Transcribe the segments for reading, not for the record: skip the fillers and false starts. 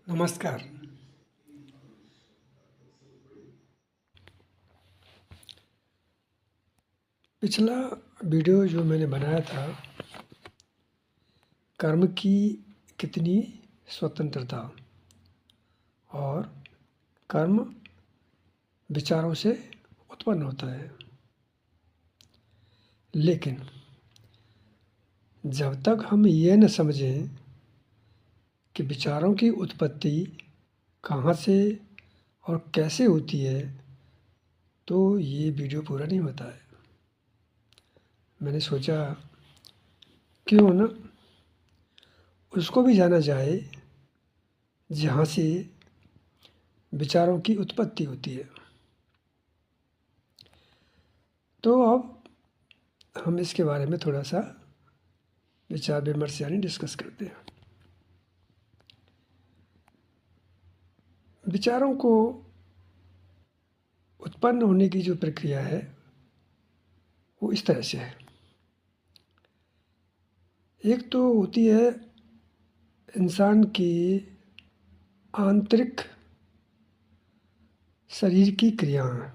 नमस्कार। पिछला वीडियो जो मैंने बनाया था, कर्म की कितनी स्वतंत्रता और कर्म विचारों से उत्पन्न होता है। लेकिन जब तक हम ये न समझें कि विचारों की उत्पत्ति कहाँ से और कैसे होती है, तो ये वीडियो पूरा नहीं होता है। मैंने सोचा क्यों न उसको भी जाना जाए जहाँ से विचारों की उत्पत्ति होती है। तो अब हम इसके बारे में थोड़ा सा विचार विमर्श यानी डिस्कस करते हैं। विचारों को उत्पन्न होने की जो प्रक्रिया है वो इस तरह से है। एक तो होती है इंसान की आंतरिक शरीर की क्रियाएं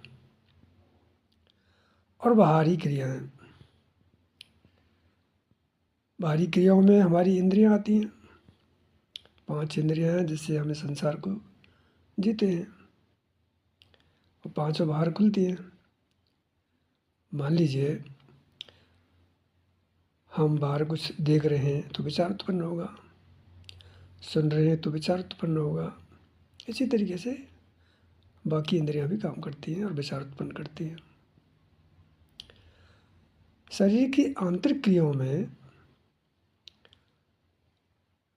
और बाहरी क्रियाएं। बाहरी क्रियाओं में हमारी इंद्रियां आती हैं। 5 इंद्रियां हैं जिससे हमें संसार को जीते हैं और 5 बाहर खुलती हैं। मान लीजिए हम बाहर कुछ देख रहे हैं तो विचार उत्पन्न होगा, सुन रहे हैं तो विचार उत्पन्न होगा। इसी तरीके से बाकी इंद्रियां भी काम करती हैं और विचार उत्पन्न करती हैं। शरीर की आंतरिक क्रियाओं में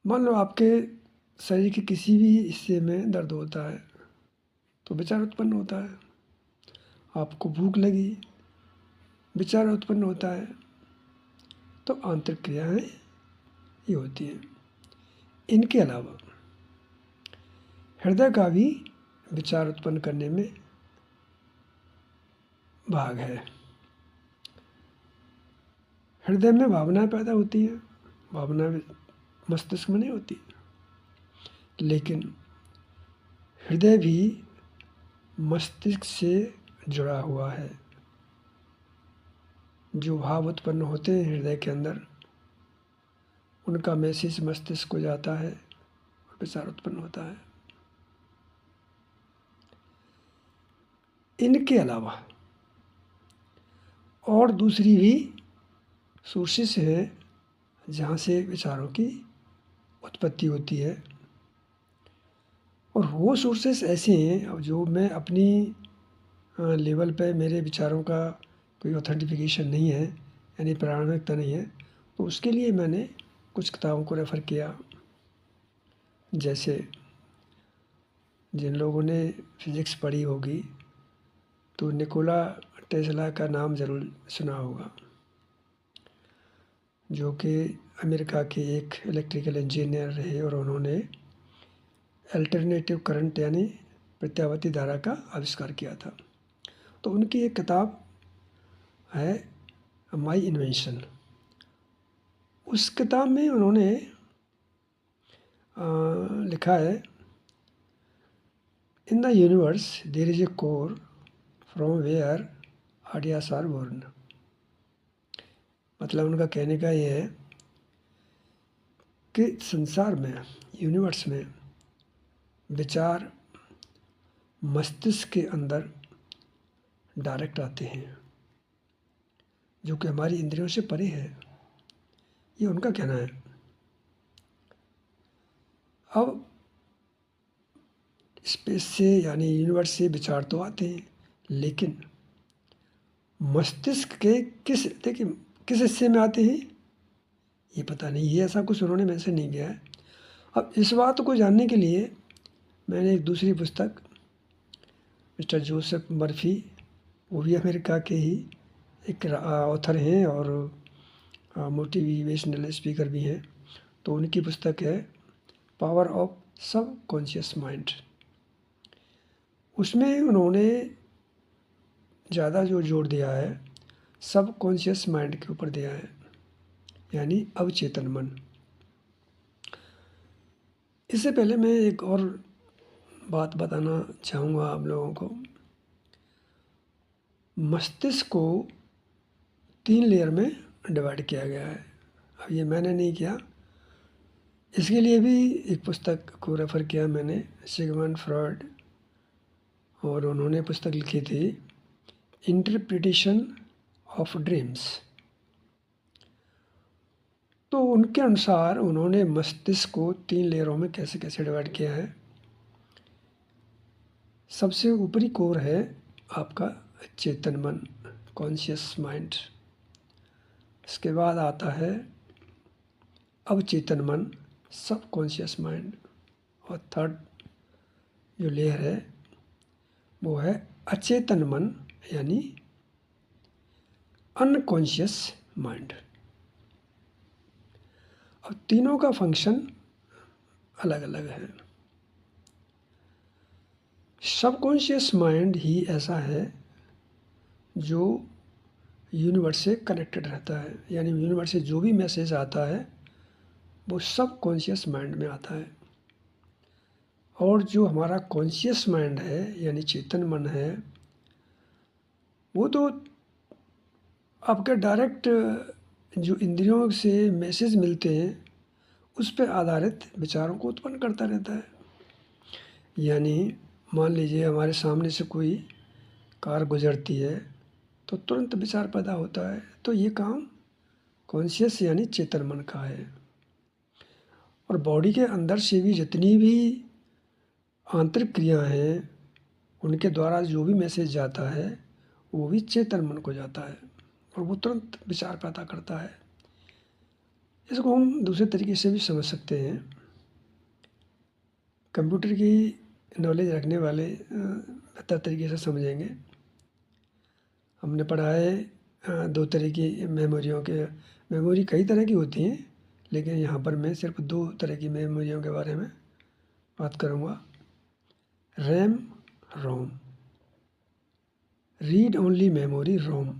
मान लो आपके शरीर के किसी भी हिस्से में दर्द होता है तो विचार उत्पन्न होता है। आपको भूख लगी, विचार उत्पन्न होता है। तो आंतरिक क्रियाएं ये होती हैं। इनके अलावा हृदय का भी विचार उत्पन्न करने में भाग है। हृदय में भावनाएं पैदा होती हैं। भावना मस्तिष्क में नहीं होती, लेकिन हृदय भी मस्तिष्क से जुड़ा हुआ है। जो भाव उत्पन्न होते हैं हृदय के अंदर, उनका मैसेज मस्तिष्क को जाता है और विचार उत्पन्न होता है। इनके अलावा और दूसरी भी सोर्सेस हैं जहाँ से विचारों की उत्पत्ति होती है, और वो सोर्सेस ऐसे हैं जो मैं अपनी लेवल पे मेरे विचारों का कोई ऑथेंटिफिकेशन नहीं है, यानी प्रामाणिकता नहीं है। तो उसके लिए मैंने कुछ किताबों को रेफ़र किया। जैसे जिन लोगों ने फिज़िक्स पढ़ी होगी तो निकोला टेस्ला का नाम ज़रूर सुना होगा, जो कि अमेरिका के एक इलेक्ट्रिकल इंजीनियर रहे और उन्होंने अल्टरनेटिव करंट यानी प्रत्यावर्ती धारा का आविष्कार किया था। तो उनकी एक किताब है माई इन्वेंशन। उस किताब में उन्होंने लिखा है, in the universe there is a core from where ideas are born. मतलब उनका कहने का ये है कि संसार में, यूनिवर्स में विचार मस्तिष्क के अंदर डायरेक्ट आते हैं, जो कि हमारी इंद्रियों से परे है। ये उनका कहना है। अब स्पेस से यानी यूनिवर्स से विचार तो आते हैं, लेकिन मस्तिष्क के किस हिस्से में आते हैं ये पता नहीं। ये ऐसा कुछ उन्होंने मेंशन नहीं किया है। अब इस बात को जानने के लिए मैंने एक दूसरी पुस्तक, मिस्टर जोसेफ मर्फी, वो भी अमेरिका के ही एक ऑथर हैं और मोटिवेशनल स्पीकर भी हैं, तो उनकी पुस्तक है पावर ऑफ सब कॉन्शियस माइंड। उसमें उन्होंने ज़्यादा जो जोर दिया है सब कॉन्शियस माइंड के ऊपर दिया है, यानी अवचेतन मन। इससे पहले मैं एक और बात बताना चाहूँगा आप लोगों को। मस्तिष्क को 3 लेयर में डिवाइड किया गया है। अब ये मैंने नहीं किया, इसके लिए भी एक पुस्तक को रेफ़र किया मैंने, सिगमंड फ्रॉइड, और उन्होंने पुस्तक लिखी थी इंटरप्रिटेशन ऑफ ड्रीम्स। तो उनके अनुसार उन्होंने मस्तिष्क को 3 लेयरों में कैसे कैसे डिवाइड किया है। सबसे ऊपरी कोर है आपका चेतन मन, कॉन्शियस माइंड। इसके बाद आता है अवचेतन मन, सब कॉन्शियस माइंड। और थर्ड जो लेयर है वो है अचेतन मन, यानी अनकॉन्शियस माइंड। और तीनों का फंक्शन अलग अलग है। सबकॉन्शियस माइंड ही ऐसा है जो यूनिवर्स से कनेक्टेड रहता है, यानी यूनिवर्स से जो भी मैसेज आता है वो सब कॉन्शियस माइंड में आता है। और जो हमारा कॉन्शियस माइंड है यानी चेतन मन है, वो तो आपके डायरेक्ट जो इंद्रियों से मैसेज मिलते हैं उस पर आधारित विचारों को उत्पन्न करता रहता है। यानी मान लीजिए हमारे सामने से कोई कार गुजरती है तो तुरंत विचार पैदा होता है, तो ये काम कॉन्शियस यानी चेतन मन का है। और बॉडी के अंदर से भी जितनी भी आंतरिक क्रियाएं हैं उनके द्वारा जो भी मैसेज जाता है वो भी चेतन मन को जाता है और वो तुरंत विचार पैदा करता है। इसको हम दूसरे तरीके से भी समझ सकते हैं। कंप्यूटर की नॉलेज रखने वाले बेहतर तरीके से समझेंगे। हमने पढ़ा है 2 तरह की मेमोरियों के, मेमोरी कई तरह की होती हैं, लेकिन यहाँ पर मैं सिर्फ 2 तरह की मेमोरियों के बारे में बात करूँगा। रैम, रोम। रीड ओनली मेमोरी, रोम,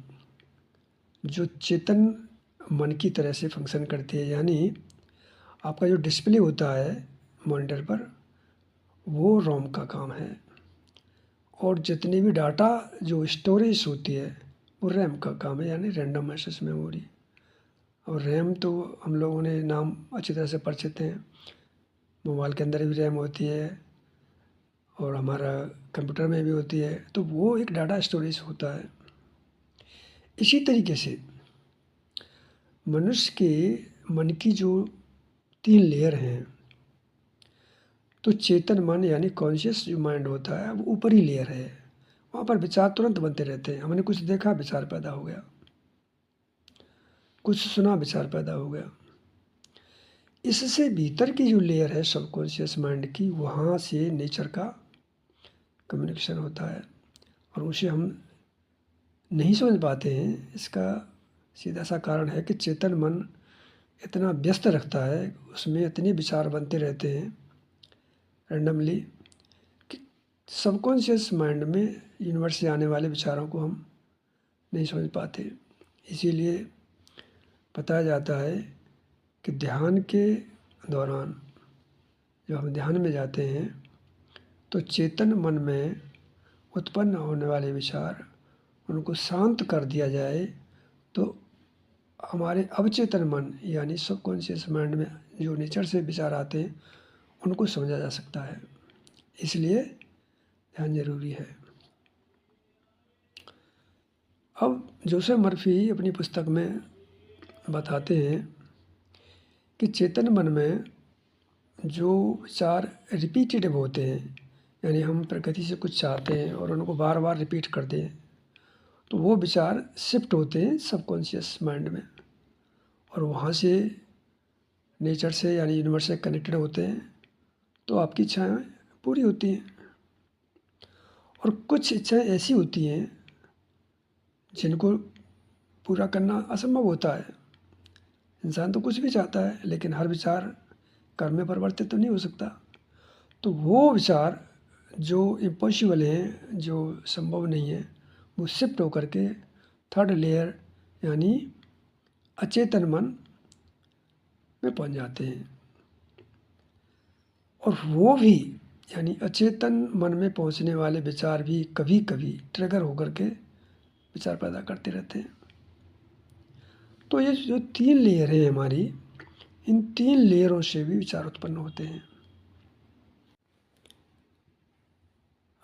जो चेतन मन की तरह से फंक्शन करती है। यानी आपका जो डिस्प्ले होता है मॉनिटर पर वो रोम का काम है, और जितनी भी डाटा जो स्टोरेज होती है वो रैम का काम है, यानी रैंडम एक्सेस मेमोरी। और रैम तो हम लोगों ने नाम अच्छी तरह से परिचित हैं, मोबाइल के अंदर भी रैम होती है और हमारा कंप्यूटर में भी होती है, तो वो एक डाटा स्टोरेज होता है। इसी तरीके से मनुष्य के मन की जो 3 लेयर हैं, तो चेतन मन यानी कॉन्शियस जो माइंड होता है वो ऊपरी लेयर है, वहाँ पर विचार तुरंत बनते रहते हैं। हमने कुछ देखा, विचार पैदा हो गया, कुछ सुना, विचार पैदा हो गया। इससे भीतर की जो लेयर है सबकॉन्शियस माइंड की, वहाँ से नेचर का कम्युनिकेशन होता है और उसे हम नहीं समझ पाते हैं। इसका सीधा सा कारण है कि चेतन मन इतना व्यस्त रखता है, उसमें इतने विचार बनते रहते हैं रैंडमली कि सबकॉन्शियस माइंड में यूनिवर्स से आने वाले विचारों को हम नहीं समझ पाते। इसीलिए बताया जाता है कि ध्यान के दौरान जब हम ध्यान में जाते हैं तो चेतन मन में उत्पन्न होने वाले विचार उनको शांत कर दिया जाए तो हमारे अवचेतन मन यानी सबकॉन्शियस माइंड में जो नेचर से विचार आते हैं उनको समझा जा सकता है। इसलिए ध्यान जरूरी है। अब जोसेफ मर्फी अपनी पुस्तक में बताते हैं कि चेतन मन में जो विचार रिपीटेटिव होते हैं, यानी हम प्रकृति से कुछ चाहते हैं और उनको बार बार रिपीट करते हैं, तो वो विचार शिफ्ट होते हैं सबकॉन्शियस माइंड में और वहाँ से नेचर से यानी यूनिवर्स से कनेक्टेड होते हैं, तो आपकी इच्छाएं पूरी होती हैं। और कुछ इच्छाएं ऐसी होती हैं जिनको पूरा करना असंभव होता है। इंसान तो कुछ भी चाहता है, लेकिन हर विचार कर्म में परिवर्तित तो नहीं हो सकता। तो वो विचार जो इम्पॉसिबल हैं, जो संभव नहीं है, वो शिफ्ट होकर के थर्ड लेयर यानी अचेतन मन में पहुंच जाते हैं। और वो भी यानी अचेतन मन में पहुंचने वाले विचार भी कभी कभी ट्रिगर होकर के विचार पैदा करते रहते हैं। तो ये जो 3 लेयर हैं हमारी, इन 3 लेयरों से भी विचार उत्पन्न होते हैं।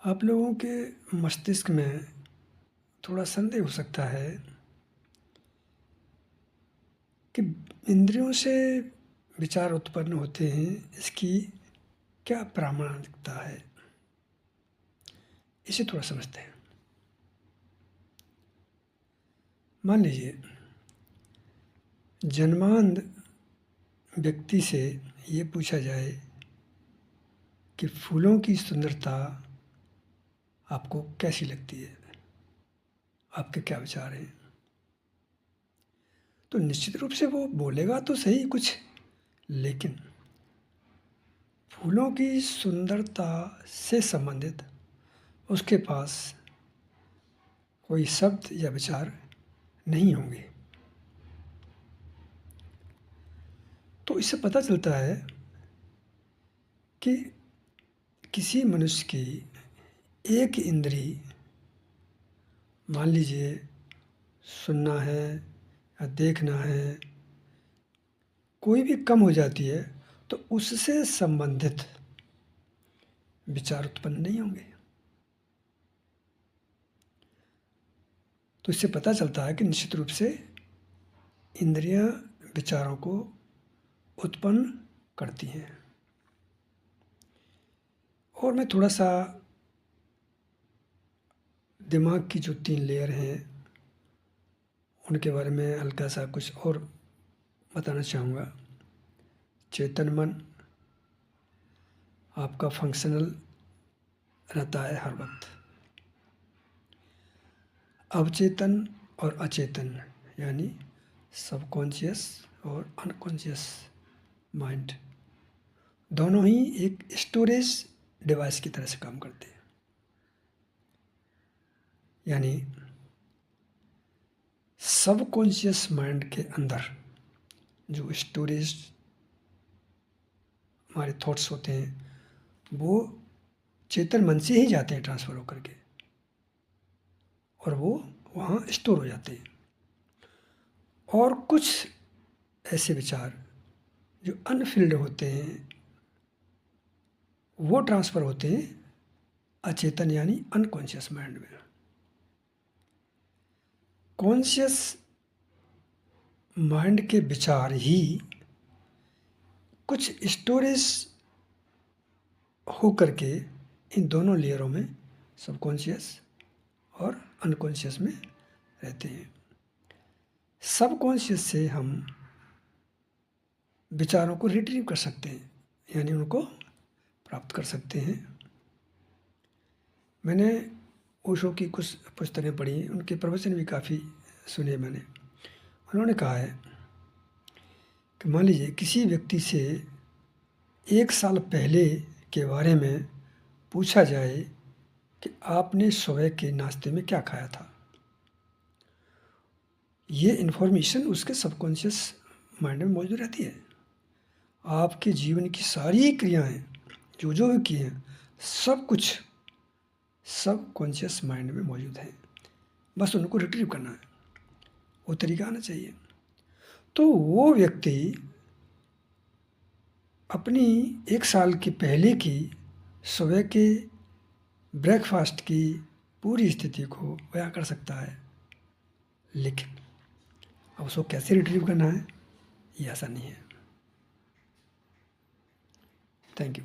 आप लोगों के मस्तिष्क में थोड़ा संदेह हो सकता है कि इंद्रियों से विचार उत्पन्न होते हैं, इसकी क्या प्रामाणिकता है। इसे थोड़ा समझते हैं। मान लीजिए जन्मांध व्यक्ति से ये पूछा जाए कि फूलों की सुंदरता आपको कैसी लगती है, आपके क्या विचार हैं। तो निश्चित रूप से वो बोलेगा तो सही कुछ, लेकिन फूलों की सुंदरता से संबंधित उसके पास कोई शब्द या विचार नहीं होंगे। तो इससे पता चलता है कि किसी मनुष्य की एक इंद्री, मान लीजिए सुनना है या देखना है, कोई भी कम हो जाती है तो उससे संबंधित विचार उत्पन्न नहीं होंगे। तो इससे पता चलता है कि निश्चित रूप से इंद्रियां विचारों को उत्पन्न करती हैं। और मैं थोड़ा सा दिमाग की जो 3 लेयर हैं उनके बारे में हल्का सा कुछ और बताना चाहूँगा। चेतन मन आपका फंक्शनल रहता है हर वक्त। अवचेतन और अचेतन यानी सबकॉन्शियस और अनकॉन्शियस माइंड दोनों ही एक स्टोरेज डिवाइस की तरह से काम करते हैं। यानी सबकॉन्शियस माइंड के अंदर जो स्टोरेज हमारे थॉट्स होते हैं वो चेतन मन से ही जाते हैं ट्रांसफ़र होकर के, और वो वहाँ स्टोर हो जाते हैं। और कुछ ऐसे विचार जो अनफिल्ड होते हैं वो ट्रांसफ़र होते हैं अचेतन यानी अनकॉन्शियस माइंड में। कॉन्शियस माइंड के विचार ही कुछ स्टोरेज हो करके इन दोनों लेयरों में, सबकॉन्शियस और अनकॉन्शियस में रहते हैं। सबकॉन्शियस से हम विचारों को रिट्रीव कर सकते हैं, यानी उनको प्राप्त कर सकते हैं। मैंने ओशो की कुछ पुस्तकें पढ़ी, उनके प्रवचन भी काफ़ी सुने मैंने। उन्होंने कहा है कि मान लीजिए किसी व्यक्ति से 1 साल पहले के बारे में पूछा जाए कि आपने सुबह के नाश्ते में क्या खाया था, ये इन्फॉर्मेशन उसके सबकॉन्शियस माइंड में मौजूद रहती है। आपके जीवन की सारी क्रियाएं जो जो भी की हैं सब कुछ सबकॉन्शियस माइंड में मौजूद है, बस उनको रिट्रीव करना है, वो तरीका आना चाहिए। तो वो व्यक्ति अपनी 1 साल के पहले की सुबह के ब्रेकफास्ट की पूरी स्थिति को बयां कर सकता है, लेकिन अब उसको कैसे रिट्रीव करना है ये आसान नहीं है। Thank you.